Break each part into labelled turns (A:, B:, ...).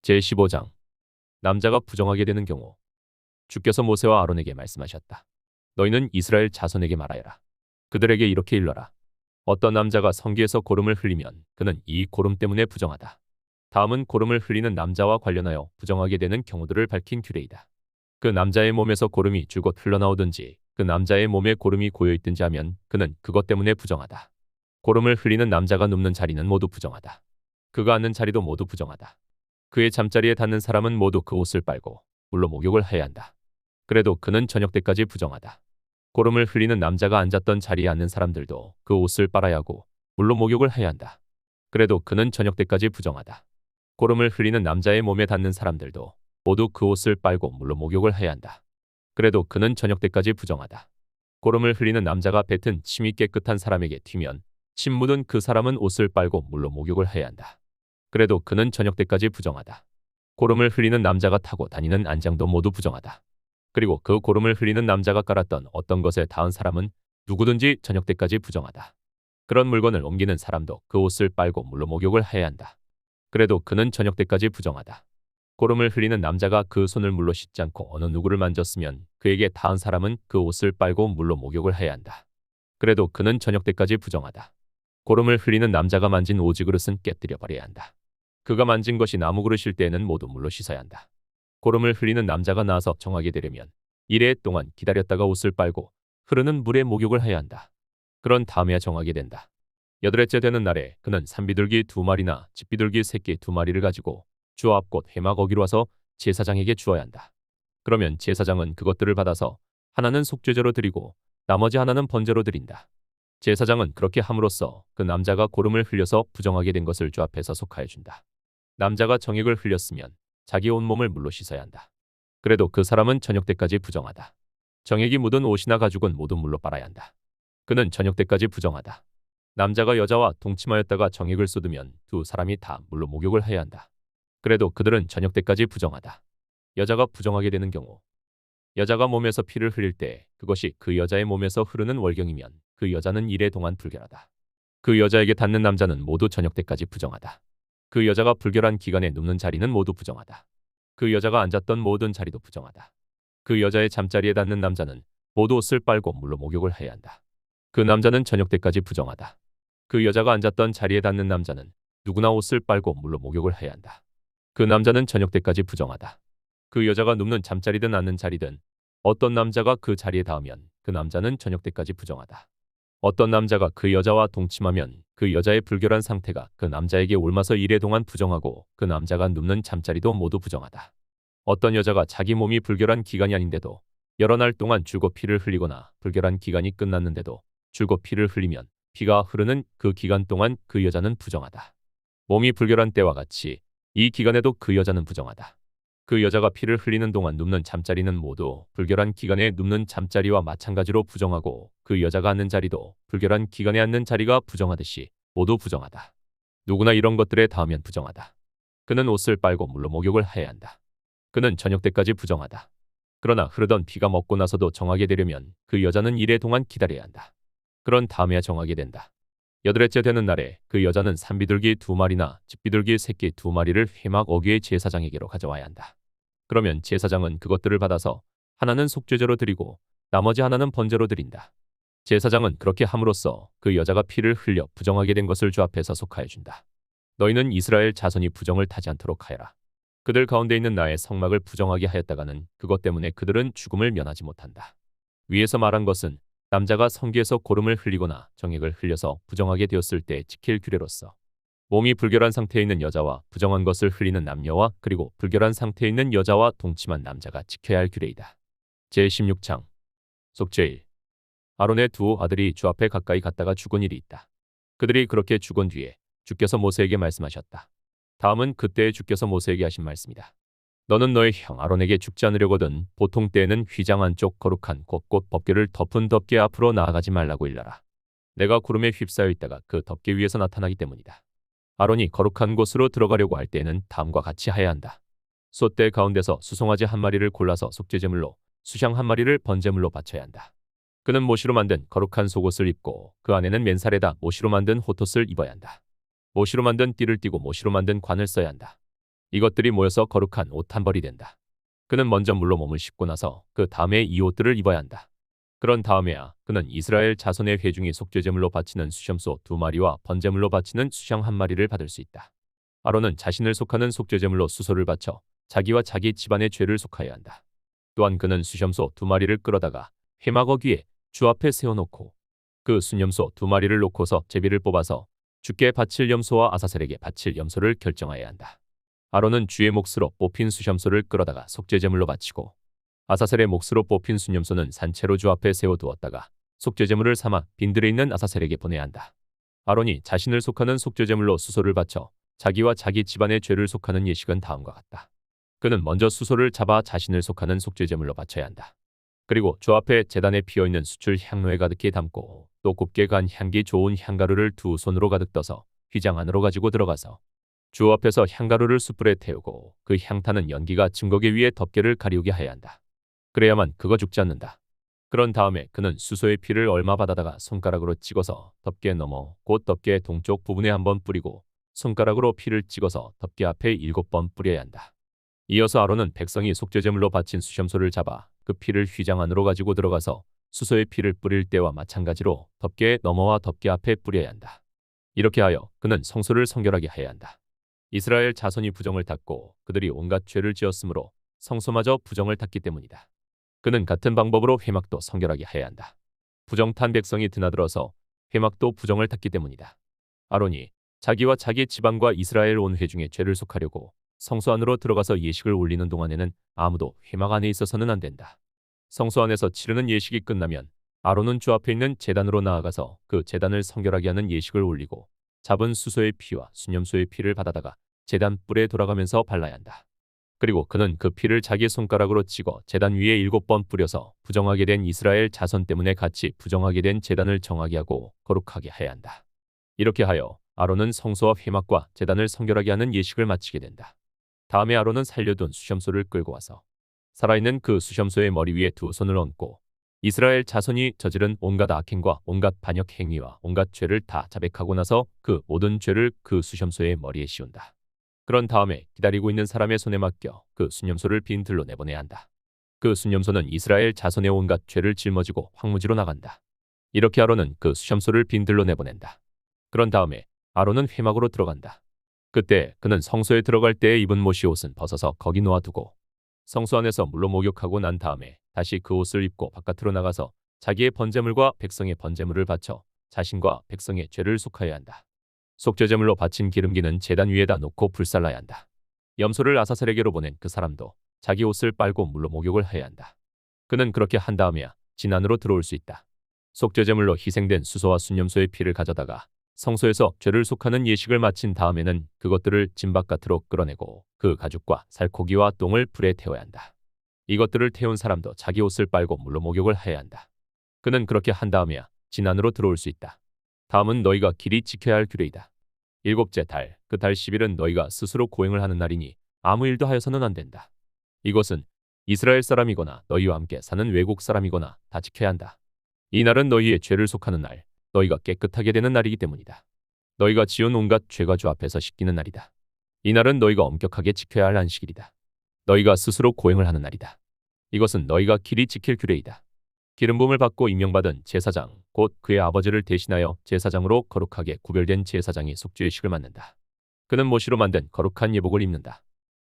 A: 제15장 남자가 부정하게 되는 경우. 주께서 모세와 아론에게 말씀하셨다. 너희는 이스라엘 자손에게 말하여라. 그들에게 이렇게 일러라. 어떤 남자가 성기에서 고름을 흘리면 그는 이 고름 때문에 부정하다. 다음은 고름을 흘리는 남자와 관련하여 부정하게 되는 경우들을 밝힌 규례이다. 그 남자의 몸에서 고름이 줄곧 흘러나오든지 그 남자의 몸에 고름이 고여있든지 하면 그는 그것 때문에 부정하다. 고름을 흘리는 남자가 눕는 자리는 모두 부정하다. 그가 앉는 자리도 모두 부정하다. 그의 잠자리에 닿는 사람은 모두 그 옷을 빨고 물로 목욕을 해야 한다. 그래도 그는 저녁 때까지 부정하다. 고름을 흘리는 남자가 앉았던 자리에 앉는 사람들도 그 옷을 빨아야 하고 물로 목욕을 해야 한다. 그래도 그는 저녁 때까지 부정하다. 고름을 흘리는 남자의 몸에 닿는 사람들도 모두 그 옷을 빨고 물로 목욕을 해야 한다. 그래도 그는 저녁 때까지 부정하다. 고름을 흘리는 남자가 뱉은 침이 깨끗한 사람에게 튀면 침 묻은 그 사람은 옷을 빨고 물로 목욕을 해야 한다. 그래도 그는 저녁 때까지 부정하다. 고름을 흘리는 남자가 타고 다니는 안장도 모두 부정하다. 그리고 그 고름을 흘리는 남자가 깔았던 어떤 것에 닿은 사람은 누구든지 저녁 때까지 부정하다. 그런 물건을 옮기는 사람도 그 옷을 빨고 물로 목욕을 해야 한다. 그래도 그는 저녁 때까지 부정하다. 고름을 흘리는 남자가 그 손을 물로 씻지 않고 어느 누구를 만졌으면 그에게 닿은 사람은 그 옷을 빨고 물로 목욕을 해야 한다. 그래도 그는 저녁 때까지 부정하다. 고름을 흘리는 남자가 만진 오지그릇은 깨뜨려 버려야 한다. 그가 만진 것이 나무 그릇일 때에는 모두 물로 씻어야 한다. 고름을 흘리는 남자가 나와서 정하게 되려면 1회 동안 기다렸다가 옷을 빨고 흐르는 물에 목욕을 해야 한다. 그런 다음에야 정하게 된다. 8회째 되는 날에 그는 산비둘기 2마리나 집비둘기 새끼 2마리를 가지고 주 앞 곳 회막 거기로 와서 제사장에게 주어야 한다. 그러면 제사장은 그것들을 받아서 하나는 속죄제로 드리고 나머지 하나는 번제로 드린다. 제사장은 그렇게 함으로써 그 남자가 고름을 흘려서 부정하게 된 것을 주 앞에서 속하여 준다. 남자가 정액을 흘렸으면 자기 온몸을 물로 씻어야 한다. 그래도 그 사람은 저녁 때까지 부정하다. 정액이 묻은 옷이나 가죽은 모두 물로 빨아야 한다. 그는 저녁 때까지 부정하다. 남자가 여자와 동침하였다가 정액을 쏟으면 두 사람이 다 물로 목욕을 해야 한다. 그래도 그들은 저녁 때까지 부정하다. 여자가 부정하게 되는 경우. 여자가 몸에서 피를 흘릴 때 그것이 그 여자의 몸에서 흐르는 월경이면 그 여자는 1회 동안 불결하다. 그 여자에게 닿는 남자는 모두 저녁 때까지 부정하다. 그 여자가 불결한 기간에 눕는 자리는 모두 부정하다. 그 여자가 앉았던 모든 자리도 부정하다. 그 여자의 잠자리에 닿는 남자는 모두 옷을 빨고 물로 목욕을 해야 한다. 그 남자는 저녁 때까지 부정하다. 그 여자가 앉았던 자리에 닿는 남자는 누구나 옷을 빨고 물로 목욕을 해야 한다. 그 남자는 저녁 때까지 부정하다. 그 여자가 눕는 잠자리든 앉는 자리든 어떤 남자가 그 자리에 닿으면 그 남자는 저녁 때까지 부정하다. 어떤 남자가 그 여자와 동침하면 그 여자의 불결한 상태가 그 남자에게 옮아서 1회 동안 부정하고 그 남자가 눕는 잠자리도 모두 부정하다. 어떤 여자가 자기 몸이 불결한 기간이 아닌데도 여러 날 동안 줄곧 피를 흘리거나 불결한 기간이 끝났는데도 줄곧 피를 흘리면 피가 흐르는 그 기간 동안 그 여자는 부정하다. 몸이 불결한 때와 같이 이 기간에도 그 여자는 부정하다. 그 여자가 피를 흘리는 동안 눕는 잠자리는 모두 불결한 기간에 눕는 잠자리와 마찬가지로 부정하고 그 여자가 앉는 자리도 불결한 기간에 앉는 자리가 부정하듯이 모두 부정하다. 누구나 이런 것들에 닿으면 부정하다. 그는 옷을 빨고 물로 목욕을 해야 한다. 그는 저녁 때까지 부정하다. 그러나 흐르던 피가 먹고 나서도 정하게 되려면 그 여자는 1회 동안 기다려야 한다. 그런 다음에야 정하게 된다. 8회째 되는 날에 그 여자는 산비둘기 2마리나 집비둘기 새끼 2마리를 회막 어귀의 제사장에게로 가져와야 한다. 그러면 제사장은 그것들을 받아서 하나는 속죄제로 드리고 나머지 하나는 번제로 드린다. 제사장은 그렇게 함으로써 그 여자가 피를 흘려 부정하게 된 것을 주 앞에서 속하여 준다. 너희는 이스라엘 자손이 부정을 타지 않도록 하여라. 그들 가운데 있는 나의 성막을 부정하게 하였다가는 그것 때문에 그들은 죽음을 면하지 못한다. 위에서 말한 것은 남자가 성기에서 고름을 흘리거나 정액을 흘려서 부정하게 되었을 때 지킬 규례로서 몸이 불결한 상태에 있는 여자와 부정한 것을 흘리는 남녀와 그리고 불결한 상태에 있는 여자와 동침한 남자가 지켜야 할 규례이다. 제16장 속죄일. 아론의 두 아들이 주 앞에 가까이 갔다가 죽은 일이 있다. 그들이 그렇게 죽은 뒤에 주께서 모세에게 말씀하셨다. 다음은 그때에 주께서 모세에게 하신 말씀이다. 너는 너의 형 아론에게 죽지 않으려거든 보통 때에는 휘장 안쪽 거룩한 곳곳 덮개를 덮은 덮개 앞으로 나아가지 말라고 일러라. 내가 구름에 휩싸여 있다가 그 덮개 위에서 나타나기 때문이다. 아론이 거룩한 곳으로 들어가려고 할 때에는 다음과 같이 해야 한다. 솥대 가운데서 수송아지 한 마리를 골라서 속죄제물로 수향 한 마리를 번제물로 바쳐야 한다. 그는 모시로 만든 거룩한 속옷을 입고 그 안에는 맨살에다 모시로 만든 호톳을 입어야 한다. 모시로 만든 띠를 띠고 모시로 만든 관을 써야 한다. 이것들이 모여서 거룩한 옷 한 벌이 된다. 그는 먼저 물로 몸을 씻고 나서 그 다음에 이 옷들을 입어야 한다. 그런 다음에야 그는 이스라엘 자손의 회중이 속죄제물로 바치는 수염소 2마리와 번제물로 바치는 수양 1마리를 받을 수 있다. 아론은 자신을 속하는 속죄제물로 수소를 바쳐 자기와 자기 집안의 죄를 속하여야 한다. 또한 그는 수염소 2마리를 끌어다가 회막어 위에 주 앞에 세워놓고 그 순염소 2마리를 놓고서 제비를 뽑아서 주께 바칠 염소와 아사셀에게 바칠 염소를 결정하여야 한다. 아론은 주의 몫으로 뽑힌 수염소를 끌어다가 속죄제물로 바치고 아사셀의 몫으로 뽑힌 순염소는 산채로 주 앞에 세워두었다가 속죄제물을 삼아 빈들에 있는 아사셀에게 보내야 한다. 아론이 자신을 속하는 속죄제물로 수소를 바쳐 자기와 자기 집안의 죄를 속하는 예식은 다음과 같다. 그는 먼저 수소를 잡아 자신을 속하는 속죄제물로 바쳐야 한다. 그리고 주 앞에 제단에 피어있는 수출 향로에 가득히 담고 또 곱게 간 향기 좋은 향가루를 2손으로 가득 떠서 휘장 안으로 가지고 들어가서 주 앞에서 향가루를 숯불에 태우고 그 향타는 연기가 증거계 위에 덮개를 가리우게 해야 한다. 그래야만 그거 죽지 않는다. 그런 다음에 그는 수소의 피를 얼마 받아다가 손가락으로 찍어서 덮개 넘어 곧 덮개의 동쪽 부분에 한번 뿌리고 손가락으로 피를 찍어서 덮개 앞에 7번 뿌려야 한다. 이어서 아론은 백성이 속죄제물로 바친 수염소를 잡아 그 피를 휘장 안으로 가지고 들어가서 수소의 피를 뿌릴 때와 마찬가지로 덮개의 너머와 덮개 앞에 뿌려야 한다. 이렇게 하여 그는 성소를 성결하게 해야 한다. 이스라엘 자손이 부정을 탔고 그들이 온갖 죄를 지었으므로 성소마저 부정을 탔기 때문이다. 그는 같은 방법으로 회막도 성결하게 해야 한다. 부정탄 백성이 드나들어서 회막도 부정을 탔기 때문이다. 아론이 자기와 자기 집안과 이스라엘 온 회중의 죄를 속하려고 성소 안으로 들어가서 예식을 올리는 동안에는 아무도 회막 안에 있어서는 안 된다. 성소 안에서 치르는 예식이 끝나면 아론은 주 앞에 있는 제단으로 나아가서 그 제단을 성결하게 하는 예식을 올리고 잡은 수소의 피와 순염소의 피를 받아다가 제단 뿔에 돌아가면서 발라야 한다. 그리고 그는 그 피를 자기 손가락으로 찍어 제단 위에 7번 뿌려서 부정하게 된 이스라엘 자손 때문에 같이 부정하게 된 제단을 정하게 하고 거룩하게 해야 한다. 이렇게 하여 아론은 성소와 회막과 제단을 성결하게 하는 예식을 마치게 된다. 다음에 아론은 살려둔 수염소를 끌고 와서 살아있는 그 수염소의 머리 위에 2손을 얹고 이스라엘 자손이 저지른 온갖 악행과 온갖 반역 행위와 온갖 죄를 다 자백하고 나서 그 모든 죄를 그 수염소의 머리에 씌운다. 그런 다음에 기다리고 있는 사람의 손에 맡겨 그 순염소를 빈 들로 내보내야 한다. 그 순염소는 이스라엘 자손의 온갖 죄를 짊어지고 황무지로 나간다. 이렇게 아론은 그 수염소를 빈 들로 내보낸다. 그런 다음에 아론은 회막으로 들어간다. 그때 그는 성소에 들어갈 때에 입은 못이 옷은 벗어서 거기 놓아두고 성소 안에서 물로 목욕하고 난 다음에 다시 그 옷을 입고 바깥으로 나가서 자기의 번제물과 백성의 번제물을 바쳐 자신과 백성의 죄를 속하여야 한다. 속죄제물로 바친 기름기는 제단 위에다 놓고 불살라야 한다. 염소를 아사셀에게로 보낸 그 사람도 자기 옷을 빨고 물로 목욕을 해야 한다. 그는 그렇게 한 다음에야 진 안으로 들어올 수 있다. 속죄제물로 희생된 수소와 순염소의 피를 가져다가 성소에서 죄를 속하는 예식을 마친 다음에는 그것들을 진 바깥으로 끌어내고 그 가죽과 살코기와 똥을 불에 태워야 한다. 이것들을 태운 사람도 자기 옷을 빨고 물로 목욕을 해야 한다. 그는 그렇게 한 다음에야 진 안으로 들어올 수 있다. 다음은 너희가 길이 지켜야 할 규례이다. 7째 달, 그 달 10일은 너희가 스스로 고행을 하는 날이니 아무 일도 하여서는 안 된다. 이것은 이스라엘 사람이거나 너희와 함께 사는 외국 사람이거나 다 지켜야 한다. 이 날은 너희의 죄를 속하는 날, 너희가 깨끗하게 되는 날이기 때문이다. 너희가 지은 온갖 죄가 주 앞에서 씻기는 날이다. 이 날은 너희가 엄격하게 지켜야 할 안식일이다. 너희가 스스로 고행을 하는 날이다. 이것은 너희가 길이 지킬 규례이다. 기름부음을 받고 임명받은 제사장, 곧 그의 아버지를 대신하여 제사장으로 거룩하게 구별된 제사장이 속죄의식을 맡는다. 그는 모시로 만든 거룩한 예복을 입는다.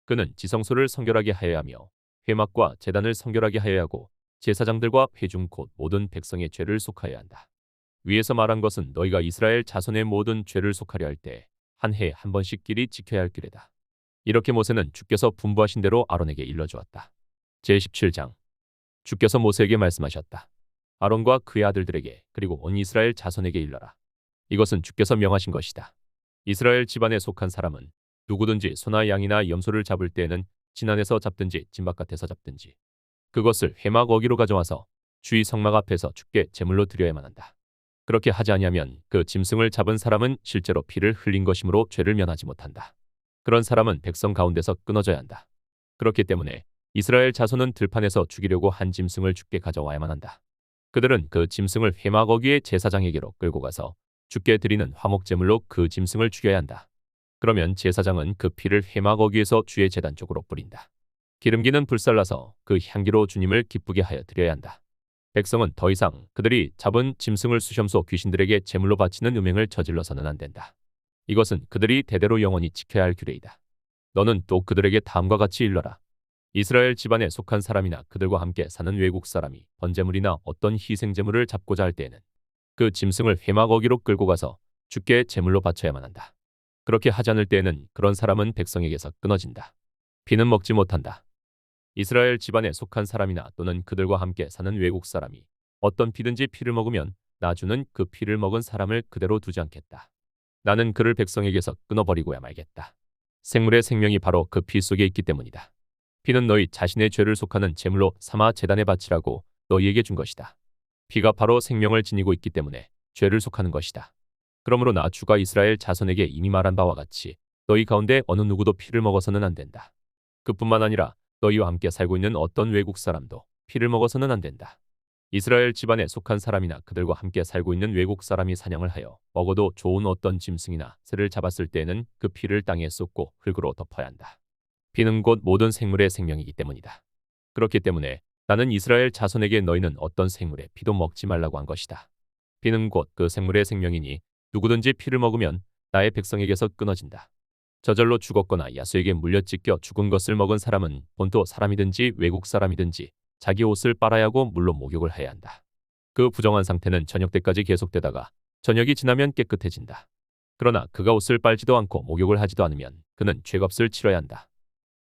A: 그는 지성소를 성결하게 하여야 하며 회막과 제단을 성결하게 하여야 하고 제사장들과 회중 곧 모든 백성의 죄를 속하여야 한다. 위에서 말한 것은 너희가 이스라엘 자손의 모든 죄를 속하려 할 때 한 해에 한 번씩 길이 지켜야 할 규례다. 이렇게 모세는 주께서 분부하신 대로 아론에게 일러주었다. 제17장 주께서 모세에게 말씀하셨다. 아론과 그의 아들들에게 그리고 온 이스라엘 자손에게 일러라. 이것은 주께서 명하신 것이다. 이스라엘 집안에 속한 사람은 누구든지 소나 양이나 염소를 잡을 때에는 진 안에서 잡든지 진 바깥에서 잡든지 그것을 회막 어기로 가져와서 주의 성막 앞에서 주께 제물로 드려야만 한다. 그렇게 하지 아니하면 그 짐승을 잡은 사람은 실제로 피를 흘린 것이므로 죄를 면하지 못한다. 그런 사람은 백성 가운데서 끊어져야 한다. 그렇기 때문에 이스라엘 자손은 들판에서 죽이려고 한 짐승을 주께 가져와야만 한다. 그들은 그 짐승을 회막 어귀의 제사장에게로 끌고 가서 주께 드리는 화목제물로 그 짐승을 죽여야 한다. 그러면 제사장은 그 피를 회막 어귀에서 주의 제단 쪽으로 뿌린다. 기름기는 불살라서 그 향기로 주님을 기쁘게 하여 드려야 한다. 백성은 더 이상 그들이 잡은 짐승을 수염소 귀신들에게 제물로 바치는 음행을 저질러서는 안 된다. 이것은 그들이 대대로 영원히 지켜야 할 규례이다. 너는 또 그들에게 다음과 같이 일러라. 이스라엘 집안에 속한 사람이나 그들과 함께 사는 외국 사람이 번제물이나 어떤 희생제물을 잡고자 할 때에는 그 짐승을 회막 어귀로 끌고 가서 주께 제물로 바쳐야만 한다. 그렇게 하지 않을 때에는 그런 사람은 백성에게서 끊어진다. 피는 먹지 못한다. 이스라엘 집안에 속한 사람이나 또는 그들과 함께 사는 외국 사람이 어떤 피든지 피를 먹으면 나 주는 그 피를 먹은 사람을 그대로 두지 않겠다. 나는 그를 백성에게서 끊어버리고야 말겠다. 생물의 생명이 바로 그 피 속에 있기 때문이다. 피는 너희 자신의 죄를 속하는 제물로 삼아 제단에 바치라고 너희에게 준 것이다. 피가 바로 생명을 지니고 있기 때문에 죄를 속하는 것이다. 그러므로 나 주가 이스라엘 자손에게 이미 말한 바와 같이 너희 가운데 어느 누구도 피를 먹어서는 안 된다. 그뿐만 아니라 너희와 함께 살고 있는 어떤 외국 사람도 피를 먹어서는 안 된다. 이스라엘 집안에 속한 사람이나 그들과 함께 살고 있는 외국 사람이 사냥을 하여 먹어도 좋은 어떤 짐승이나 새를 잡았을 때에는 그 피를 땅에 쏟고 흙으로 덮어야 한다. 피는 곧 모든 생물의 생명이기 때문이다. 그렇기 때문에 나는 이스라엘 자손에게 너희는 어떤 생물의 피도 먹지 말라고 한 것이다. 피는 곧 그 생물의 생명이니 누구든지 피를 먹으면 나의 백성에게서 끊어진다. 저절로 죽었거나 야수에게 물려 찢겨 죽은 것을 먹은 사람은 본토 사람이든지 외국 사람이든지 자기 옷을 빨아야 하고 물로 목욕을 해야 한다. 그 부정한 상태는 저녁 때까지 계속되다가 저녁이 지나면 깨끗해진다. 그러나 그가 옷을 빨지도 않고 목욕을 하지도 않으면 그는 죄값을 치러야 한다.